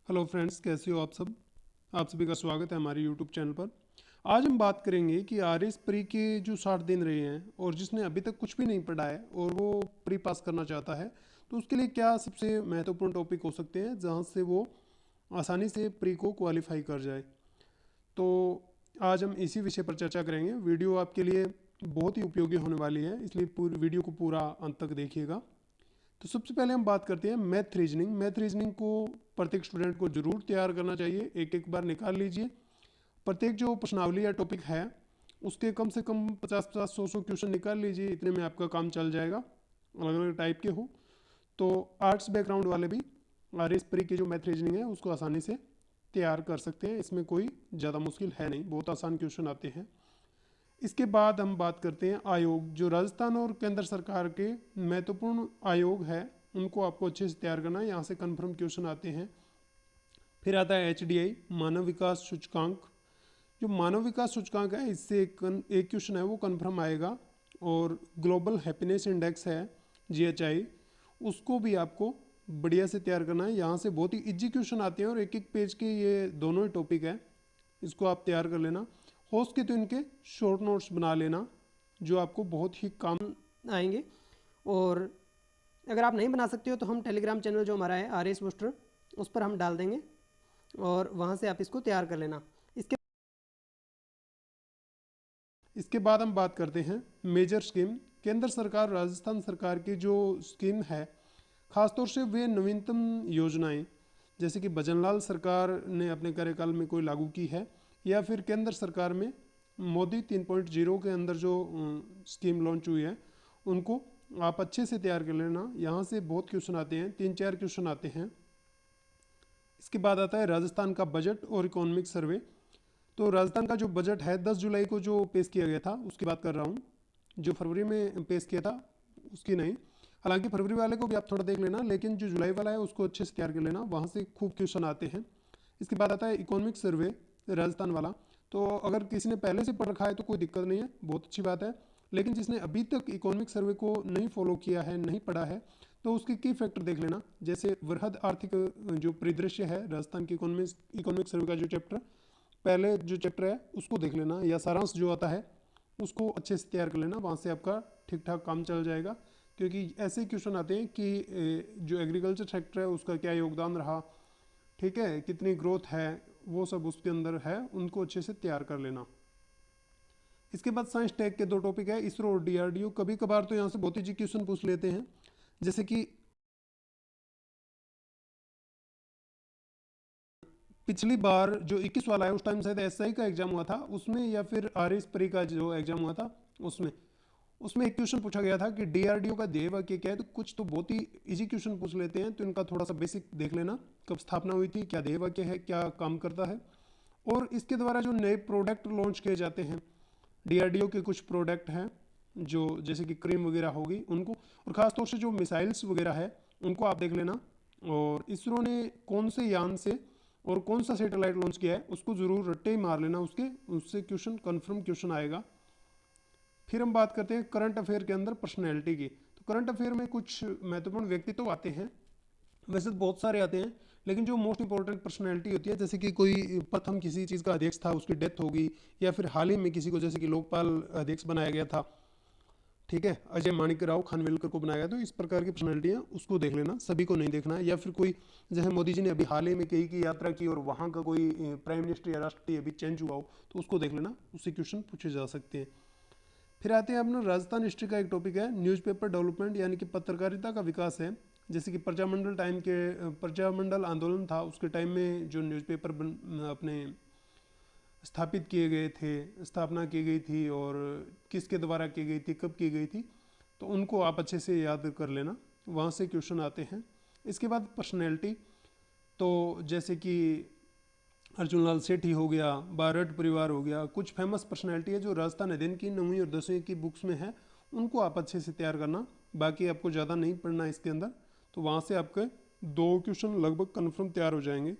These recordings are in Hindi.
हेलो फ्रेंड्स, कैसे हो आप सब। आप सभी का स्वागत है हमारे यूट्यूब चैनल पर। आज हम बात करेंगे कि आर एस प्री के जो 60 दिन रहे हैं और जिसने अभी तक कुछ भी नहीं पढ़ा है और वो प्री पास करना चाहता है, तो उसके लिए क्या सबसे महत्वपूर्ण टॉपिक हो सकते हैं जहाँ से वो आसानी से प्री को क्वालिफाई कर जाए। तो आज हम इसी विषय पर चर्चा करेंगे। वीडियो आपके लिए बहुत ही उपयोगी होने वाली है, इसलिए पूरी वीडियो को पूरा अंत तक देखिएगा। तो सबसे पहले हम बात करते हैं मैथ रीजनिंग। मैथ रीजनिंग को प्रत्येक स्टूडेंट को जरूर तैयार करना चाहिए, एक एक बार निकाल लीजिए। प्रत्येक जो प्रश्नावली या टॉपिक है उसके कम से कम 50-50, 100-100 क्वेश्चन निकाल लीजिए, इतने में आपका काम चल जाएगा। अलग अलग टाइप के हो तो आर्ट्स बैकग्राउंड वाले भी आर एस प्री की जो मैथ रीजनिंग है उसको आसानी से तैयार कर सकते हैं। इसमें कोई ज़्यादा मुश्किल है नहीं, बहुत आसान क्वेश्चन आते हैं। इसके बाद हम बात करते हैं आयोग। जो राजस्थान और केंद्र सरकार के महत्वपूर्ण आयोग है उनको आपको अच्छे से तैयार करना है, यहाँ से कन्फर्म क्वेश्चन आते हैं। फिर आता है HDI मानव विकास सूचकांक। जो मानव विकास सूचकांक है इससे एक क्वेश्चन है वो कन्फर्म आएगा। और ग्लोबल हैप्पीनेस इंडेक्स है GHI, उसको भी आपको बढ़िया से तैयार करना है। यहाँ से बहुत ही इजी क्वेश्चन आते हैं और एक एक पेज के ये दोनों ही टॉपिक है, इसको आप तैयार कर लेना। हो सके तो इनके शॉर्ट नोट्स बना लेना जो आपको बहुत ही काम आएंगे। और अगर आप नहीं बना सकते हो तो हम टेलीग्राम चैनल जो हमारा है RS बूस्टर, उस पर हम डाल देंगे और वहाँ से आप इसको तैयार कर लेना। इसके बाद हम बात करते हैं मेजर स्कीम। केंद्र सरकार राजस्थान सरकार की जो स्कीम है, खासतौर से वे नवीनतम योजनाएं जैसे कि भजनलाल सरकार ने अपने कार्यकाल में कोई लागू की है, या फिर केंद्र सरकार में मोदी 3.0 के अंदर जो स्कीम लॉन्च हुई है, उनको आप अच्छे से तैयार कर लेना। यहाँ से बहुत क्वेश्चन आते हैं, 3-4 क्वेश्चन आते हैं। इसके बाद आता है राजस्थान का बजट और इकोनॉमिक सर्वे। तो राजस्थान का जो बजट है 10 जुलाई को जो पेश किया गया था उसकी बात कर रहा हूँ, जो फरवरी में पेश किया था उसकी नहीं। हालांकि फरवरी वाले को भी आप थोड़ा देख लेना, लेकिन जो जुलाई वाला है उसको अच्छे से तैयार कर लेना, वहाँ से खूब क्वेश्चन आते हैं। इसके बाद आता है इकोनॉमिक सर्वे राजस्थान वाला। तो अगर किसी ने पहले से पढ़ रखा है तो कोई दिक्कत नहीं है, बहुत अच्छी बात है। लेकिन जिसने अभी तक इकोनॉमिक सर्वे को नहीं फॉलो किया है, नहीं पढ़ा है, तो उसके की फैक्टर देख लेना। जैसे वृहद आर्थिक जो परिदृश्य है राजस्थान की इकोनॉमिक सर्वे का जो चैप्टर, पहले जो चैप्टर है उसको देख लेना, या सारांश जो आता है उसको अच्छे से तैयार कर लेना, वहाँ से आपका ठीक ठाक काम चल जाएगा। क्योंकि ऐसे क्वेश्चन आते हैं कि जो एग्रीकल्चर सेक्टर है उसका क्या योगदान रहा, ठीक है, कितनी ग्रोथ है, वो सब उसके अंदर है, उनको अच्छे से तैयार कर लेना। इसके बाद साइंस टेक के दो टॉपिक है, इसरो और DRDO। कभी कभार तो यहाँ से बहुत ही क्वेश्चन पूछ लेते हैं, जैसे कि पिछली बार जो 21 वाला है उस टाइम शायद SI का एग्जाम हुआ था उसमें, या फिर RS प्री का जो एग्जाम हुआ था उसमें उसमें एक क्वेश्चन पूछा गया था कि DRDO का ध्येय वाक्य क्या है। तो कुछ तो बहुत ही इजी क्वेश्चन पूछ लेते हैं, तो इनका थोड़ा सा बेसिक देख लेना। कब स्थापना हुई थी, क्या ध्येय वाक्य है, क्या काम करता है, और इसके द्वारा जो नए प्रोडक्ट लॉन्च किए जाते हैं। DRDO के कुछ प्रोडक्ट हैं जो जैसे कि क्रीम वगैरह होगी उनको, और ख़ासतौर से जो मिसाइल्स वगैरह है उनको आप देख लेना। और इसरो ने कौन से यान से और कौन सा सैटेलाइट लॉन्च किया है उसको ज़रूर रट्टे ही मार लेना, उसके उससे क्वेश्चन कन्फर्म क्वेश्चन आएगा। फिर हम बात करते हैं करंट अफेयर के अंदर पर्सनैलिटी की। तो करंट अफेयर में कुछ महत्वपूर्ण व्यक्तित्व तो आते हैं, वैसे तो बहुत सारे आते हैं, लेकिन जो मोस्ट इंपॉर्टेंट पर्सनैलिटी होती है, जैसे कि कोई प्रथम किसी चीज़ का अध्यक्ष था उसकी डेथ होगी, या फिर हाल ही में किसी को जैसे कि लोकपाल अध्यक्ष बनाया गया था, ठीक है, अजय माणिक राव खानविलकर को बनाया गया, तो इस प्रकार की पर्सनैलिटियाँ उसको देख लेना, सभी को नहीं देखना है। या फिर कोई जैसे मोदी जी ने अभी हाल ही में कहीं की यात्रा की और वहाँ का कोई प्राइम मिनिस्टर या राष्ट्रपति अभी चेंज हुआ हो, तो उसको देख लेना, उससे क्वेश्चन पूछे जा सकते हैं। फिर आते हैं अपना राजस्थान हिस्ट्री का एक टॉपिक है न्यूज़पेपर डेवलपमेंट, यानी कि पत्रकारिता का विकास है। जैसे कि प्रजामंडल टाइम के प्रजामंडल आंदोलन था उसके टाइम में जो न्यूज़पेपर अपने स्थापित किए गए थे, स्थापना की गई थी, और किसके द्वारा की गई थी, कब की गई थी, तो उनको आप अच्छे से याद कर लेना, वहाँ से क्वेश्चन आते हैं। इसके बाद पर्सनैलिटी, तो जैसे कि अर्जुनलाल सेठी हो गया, बारठ परिवार हो गया, कुछ फेमस पर्सनैलिटी है जो राजस्थान अध्ययन की 9वीं और 10वीं की बुक्स में है, उनको आप अच्छे से तैयार करना। बाकी आपको ज़्यादा नहीं पढ़ना इसके अंदर, तो वहाँ से आपके 2 क्वेश्चन लगभग कन्फर्म तैयार हो जाएंगे।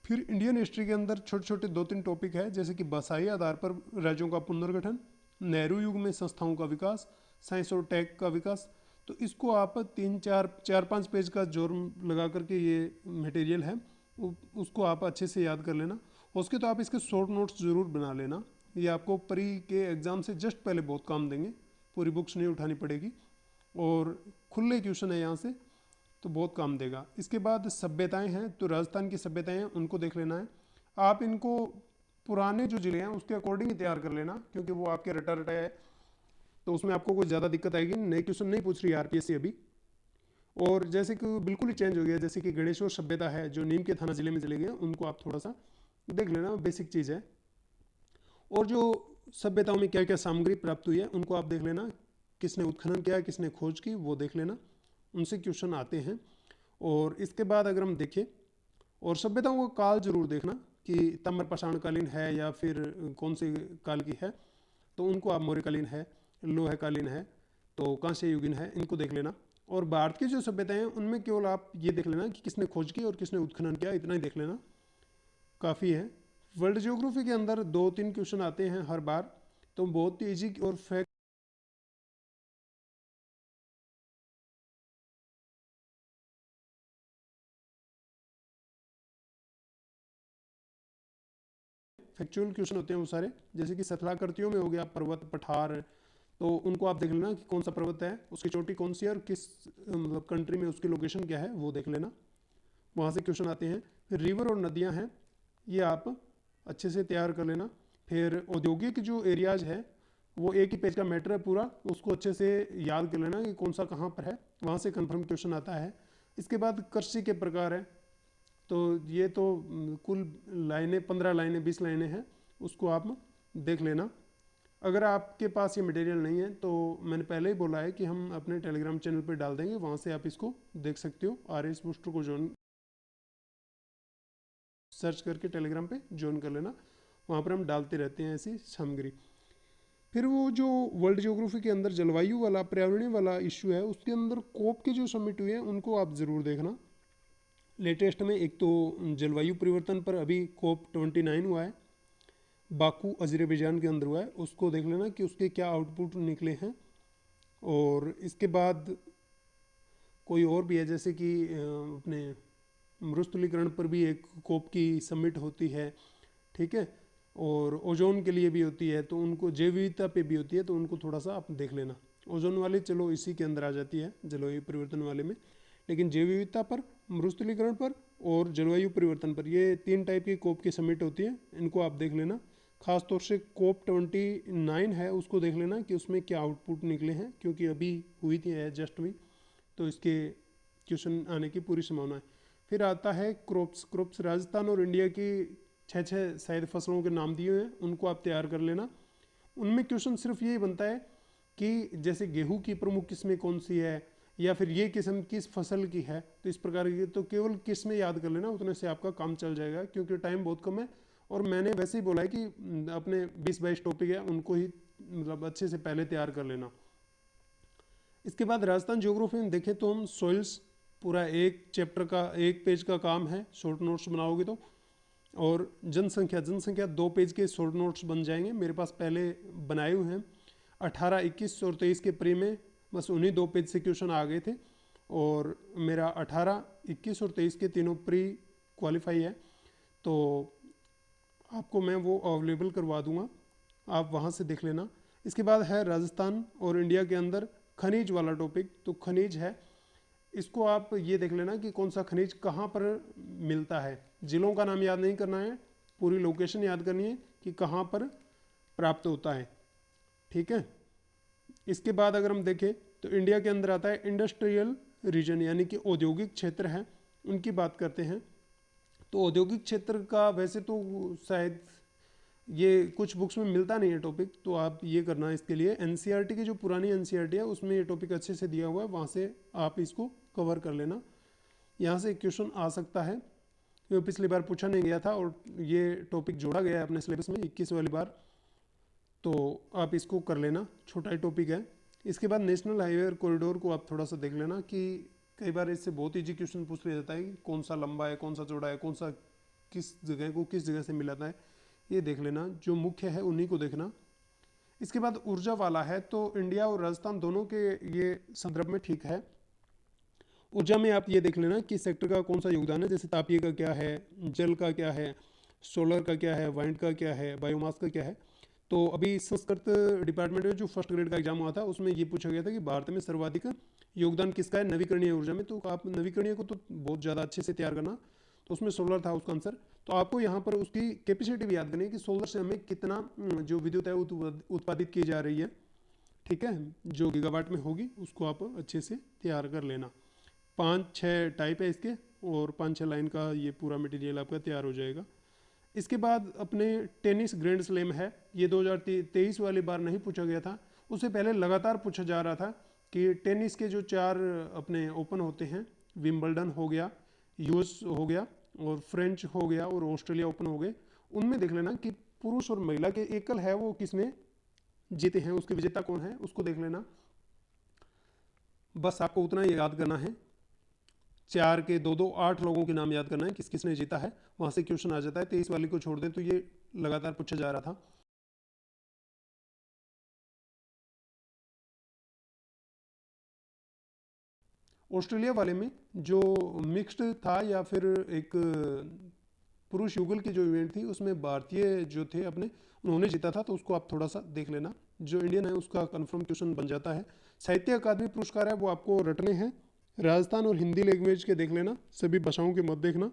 फिर इंडियन हिस्ट्री के अंदर छोटे छोटे 2-3 टॉपिक है, जैसे कि भाषाई आधार पर राज्यों का पुनर्गठन, नेहरू युग में संस्थाओं का विकास, साइंस और टेक का विकास। तो इसको आप 3-4 4-5 पेज का जोर लगा करके ये मटेरियल है, उसको आप अच्छे से याद कर लेना। उसके तो आप इसके शॉर्ट नोट्स ज़रूर बना लेना, ये आपको प्री के एग्ज़ाम से जस्ट पहले बहुत काम देंगे, पूरी बुक्स नहीं उठानी पड़ेगी और खुले क्वेश्चन है यहाँ से, तो बहुत काम देगा। इसके बाद सभ्यताएं हैं, तो राजस्थान की सभ्यताएं हैं उनको देख लेना है। आप इनको पुराने जो जिले हैं उसके अकॉर्डिंग ही तैयार कर लेना, क्योंकि वो आपके रटा रटा है, तो उसमें आपको कोई ज़्यादा दिक्कत आएगी। नए क्वेश्चन नहीं पूछ रही आरपीएससी अभी। और जैसे कि बिल्कुल ही चेंज हो गया, जैसे कि गणेश्वर सभ्यता है जो नीम के थाना जिले में चले गए, उनको आप थोड़ा सा देख लेना, बेसिक चीज़ है। और जो सभ्यताओं में क्या क्या सामग्री प्राप्त हुई है उनको आप देख लेना, किसने उत्खनन किया, किसने खोज की, वो देख लेना, उनसे क्वेश्चन आते हैं। और इसके बाद अगर हम देखें, और सभ्यताओं का काल जरूर देखना कि ताम्र पाषाणकालीन है या फिर कौन से काल की है, तो उनको आप मौर्यकालीन है, लोहकालीन है, तो कांस्य युगीन है, इनको देख लेना। और भारत की जो सभ्यताएं हैं उनमें केवल आप ये देख लेना कि किसने खोज की और किसने उत्खनन किया, इतना ही देख लेना, काफ़ी है। वर्ल्ड ज्योग्राफी के अंदर 2-3 क्वेश्चन आते हैं हर बार, तो बहुत ही ईजी और फैक्चुअल क्वेश्चन होते हैं वो सारे। जैसे कि सतलाकृतियों में हो गया पर्वत पठार, तो उनको आप देख लेना कि कौन सा पर्वत है, उसकी चोटी कौन सी है और किस मतलब कंट्री में उसकी लोकेशन क्या है, वो देख लेना, वहाँ से क्वेश्चन आते हैं। फिर रिवर और नदियाँ हैं, ये आप अच्छे से तैयार कर लेना। फिर औद्योगिक जो एरियाज है वो एक ही पेज का मैटर है पूरा, उसको अच्छे से याद कर लेना कि कौन सा कहाँ पर है, वहाँ से कन्फर्म क्वेश्चन आता है। इसके बाद कृषि के प्रकार है, तो ये तो कुल लाइनें 15 लाइनें 20 लाइनें हैं, उसको आप देख लेना। अगर आपके पास ये मटेरियल नहीं है तो मैंने पहले ही बोला है कि हम अपने टेलीग्राम चैनल पर डाल देंगे, वहाँ से आप इसको देख सकते हो। आरएस बूस्टर को ज्वाइन सर्च करके टेलीग्राम पे ज्वाइन कर लेना, वहाँ पर हम डालते रहते हैं ऐसी सामग्री। फिर वो जो वर्ल्ड ज्योग्राफी के अंदर जलवायु वाला पर्यावरणीय वाला इशू है, उसके अंदर कोप के जो सबमिट हुए हैं उनको आप ज़रूर देखना। लेटेस्ट में एक तो जलवायु परिवर्तन पर अभी COP29 हुआ है, बाकू अजरबैजान के अंदर हुआ है, उसको देख लेना कि उसके क्या आउटपुट निकले हैं। और इसके बाद कोई और भी है, जैसे कि अपने मरुस्थलीकरण पर भी एक कोप की सबमिट होती है, ठीक है, और ओजोन के लिए भी होती है, तो उनको जैव विविधता पे भी होती है, तो उनको थोड़ा सा आप देख लेना। ओजोन वाले चलो इसी के अंदर आ जाती है जलवायु परिवर्तन वाले में, लेकिन जैव विविधता पर, मरुस्थलीकरण पर और जलवायु परिवर्तन पर, ये 3 टाइप की कोप की सबमिट होती है, इनको आप देख लेना। खास तौर से COP29 है उसको देख लेना कि उसमें क्या आउटपुट निकले हैं, क्योंकि अभी हुई थी, है जस्ट हुई, तो इसके क्वेश्चन आने की पूरी संभावना है। फिर आता है क्रॉप्स राजस्थान और इंडिया की 6 शायद फसलों के नाम दिए हुए हैं, उनको आप तैयार कर लेना। उनमें क्वेश्चन सिर्फ यही बनता है कि जैसे गेहूं की प्रमुख किस्में कौन सी है, या फिर ये किस्म किस फसल की है, तो इस प्रकार की तो केवल किस्में याद कर लेना, उतने से आपका काम चल जाएगा, क्योंकि टाइम बहुत कम है। और मैंने वैसे ही बोला है कि अपने 20-22 टॉपिक है उनको ही मतलब अच्छे से पहले तैयार कर लेना। इसके बाद राजस्थान ज्योग्राफी में देखें तो हम सॉइल्स, पूरा एक चैप्टर का 1 पेज का काम है, शॉर्ट नोट्स बनाओगे तो। और जनसंख्या 2 पेज के शॉर्ट नोट्स बन जाएंगे, मेरे पास पहले बनाए हुए हैं। 18, 21 और 23 के प्री में बस उन्हीं 2 पेज से क्वेश्चन आ गए थे, और मेरा 18, 21 और 23 के तीनों प्री क्वालिफाई है, तो आपको मैं वो अवेलेबल करवा दूंगा, आप वहाँ से देख लेना। इसके बाद है राजस्थान और इंडिया के अंदर खनिज वाला टॉपिक, तो खनिज है, इसको आप ये देख लेना कि कौन सा खनिज कहाँ पर मिलता है। जिलों का नाम याद नहीं करना है, पूरी लोकेशन याद करनी है कि कहाँ पर प्राप्त होता है, ठीक है। इसके बाद अगर हम देखें तो इंडिया के अंदर आता है इंडस्ट्रियल रीजन, यानी कि औद्योगिक क्षेत्र है, उनकी बात करते हैं। तो औद्योगिक क्षेत्र का वैसे तो शायद ये कुछ बुक्स में मिलता नहीं है टॉपिक, तो आप ये करना, इसके लिए एनसीईआरटी की जो पुरानी एनसीईआरटी है उसमें ये टॉपिक अच्छे से दिया हुआ है, वहाँ से आप इसको कवर कर लेना। यहाँ से क्वेश्चन आ सकता है, क्योंकि पिछली बार पूछा नहीं गया था और ये टॉपिक जोड़ा गया है अपने सिलेबस में 21 वाली बार, तो आप इसको कर लेना, छोटा ही टॉपिक है। इसके बाद नेशनल हाईवे और कॉरिडोर को आप थोड़ा सा देख लेना कि कई बार इससे बहुत ईजी क्वेश्चन पूछ लिया जाता है कि कौन सा लंबा है, कौन सा चौड़ा है, कौन सा किस जगह को किस जगह से मिलाता है, ये देख लेना, जो मुख्य है उन्हीं को देखना। इसके बाद ऊर्जा वाला है, तो इंडिया और राजस्थान दोनों के ये संदर्भ में ठीक है। ऊर्जा में आप ये देख लेना कि सेक्टर का कौन सा योगदान है, जैसे तापीय का क्या है, जल का क्या है, सोलर का क्या है, वाइंड का क्या है, बायोमास का क्या है। तो अभी संस्कृत डिपार्टमेंट में जो फर्स्ट ग्रेड का एग्जाम हुआ था उसमें ये पूछा गया था कि भारत में सर्वाधिक योगदान किसका है नवीकरणीय ऊर्जा में। तो आप नवीकरणीय को तो बहुत ज़्यादा अच्छे से तैयार करना, तो उसमें सोलर था उसका आंसर। तो आपको यहाँ पर उसकी कैपेसिटी भी याद करनी है कि सोलर से हमें कितना जो विद्युत है उत्पादित की जा रही है, ठीक है, जो गीगावाट में होगी उसको आप अच्छे से तैयार कर लेना। 5-6 टाइप है इसके और 5-6 लाइन का ये पूरा मटेरियल आपका तैयार हो जाएगा। इसके बाद अपने टेनिस ग्रैंड स्लैम है, ये 2023 वाली बार नहीं पूछा गया था, उससे पहले लगातार पूछा जा रहा था कि टेनिस के जो 4 अपने ओपन होते हैं, विंबलडन हो गया, यूएस हो गया और फ्रेंच हो गया और ऑस्ट्रेलिया ओपन हो गए, उनमें देख लेना कि पुरुष और महिला के एकल है वो किसमें जीते हैं, उसके विजेता कौन है उसको देख लेना। बस आपको उतना ही याद करना है, 4 के 2-2 8 लोगों के नाम याद करना है किस किसने जीता है, वहां से क्वेश्चन आ जाता है। 23 वाली को छोड़ दें तो ये लगातार पूछा जा रहा था। ऑस्ट्रेलिया वाले में जो मिक्स्ड था या फिर एक पुरुष युगल की जो इवेंट थी उसमें भारतीय जो थे अपने उन्होंने जीता था, तो उसको आप थोड़ा सा देख लेना। जो इंडियन है उसका कंफर्म क्वेश्चन बन जाता है। साहित्य अकादमी पुरस्कार है वो आपको रटने हैं, राजस्थान और हिंदी लैंग्वेज के देख लेना, सभी भाषाओं के मत देखना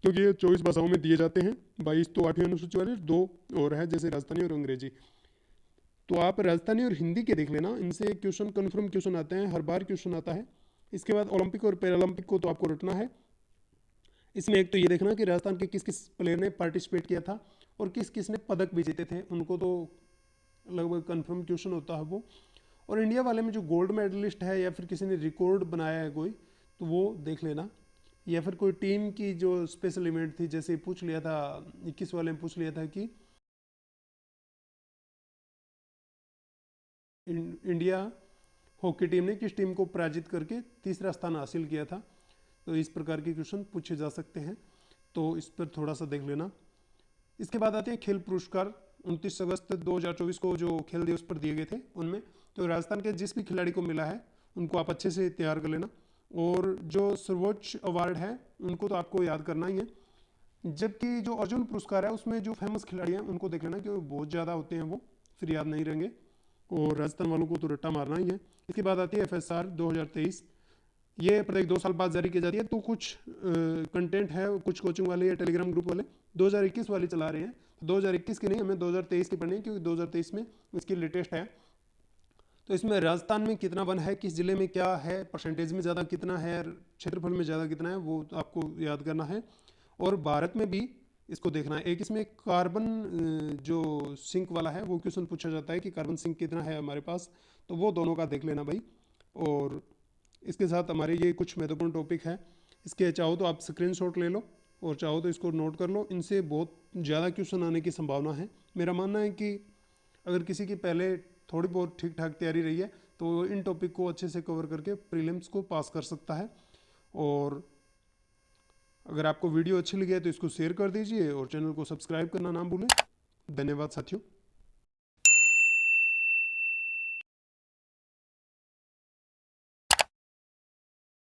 क्योंकि ये 24 भाषाओं में दिए जाते हैं। 22 तो 8वीं अनुसूची वाले, 2 और है जैसे राजस्थानी और अंग्रेजी। तो आप राजस्थानी और हिंदी के देख लेना, इनसे क्वेश्चन कन्फर्म क्वेश्चन आते हैं, हर बार क्वेश्चन आता है। इसके बाद ओलंपिक और पैरालंपिक को तो आपको रटना है। इसमें एक तो ये देखना कि राजस्थान के किस किस प्लेयर ने पार्टिसिपेट किया था और किस किस ने पदक भी जीते थे, उनको तो लगभग कन्फर्म क्वेश्चन होता है वो। और इंडिया वाले में जो गोल्ड मेडलिस्ट है या फिर किसी ने रिकॉर्ड बनाया है कोई, तो वो देख लेना। या फिर कोई टीम की जो स्पेशल इवेंट थी, जैसे पूछ लिया था 21 वाले में पूछ लिया था कि इंडिया हॉकी टीम ने किस टीम को पराजित करके तीसरा स्थान हासिल किया था। तो इस प्रकार के क्वेश्चन पूछे जा सकते हैं, तो इस पर थोड़ा सा देख लेना। इसके बाद आते हैं खेल पुरस्कार। 29 अगस्त 2024 को जो खेल दिवस पर दिए गए थे उनमें तो राजस्थान के जिस भी खिलाड़ी को मिला है उनको आप अच्छे से तैयार कर लेना। और जो सर्वोच्च अवार्ड है उनको तो आपको याद करना ही है। जबकि जो अर्जुन पुरस्कार है उसमें जो फेमस खिलाड़ी हैं उनको देख लेना क्योंकि बहुत ज़्यादा होते हैं, वो फिर याद नहीं रहेंगे। और राजस्थान वालों को तो रट्टा मारना ही है। इसके बाद आती है FSR 2023, ये प्रत्येक 2 साल बाद जारी की जाती है। तो कुछ कंटेंट है, कुछ कोचिंग वाले या टेलीग्राम ग्रुप वाले 2021 वाली चला रहे हैं, 2021 की नहीं, हमें 2023 की पढ़नी है क्योंकि 2023 में इसकी लेटेस्ट है। तो इसमें राजस्थान में कितना वन है, किस जिले में क्या है, परसेंटेज में ज़्यादा कितना है, क्षेत्रफल में ज़्यादा कितना है, वो आपको याद करना है। और भारत में भी इसको देखना है। एक इसमें कार्बन जो सिंक वाला है वो क्वेश्चन पूछा जाता है कि कार्बन सिंक कितना है हमारे पास, तो वो दोनों का देख लेना भाई। और इसके साथ हमारे ये कुछ महत्वपूर्ण टॉपिक है, इसके चाहो तो आप स्क्रीनशॉट ले लो और चाहो तो इसको नोट कर लो। इनसे बहुत ज़्यादा क्वेश्चन आने की संभावना है। मेरा मानना है कि अगर किसी की पहले थोड़ी बहुत ठीक ठाक तैयारी रही है तो इन टॉपिक को अच्छे से कवर करके प्रीलिम्स को पास कर सकता है। और अगर आपको वीडियो अच्छी लगी है तो इसको शेयर कर दीजिए और चैनल को सब्सक्राइब करना ना भूलें। धन्यवाद साथियों।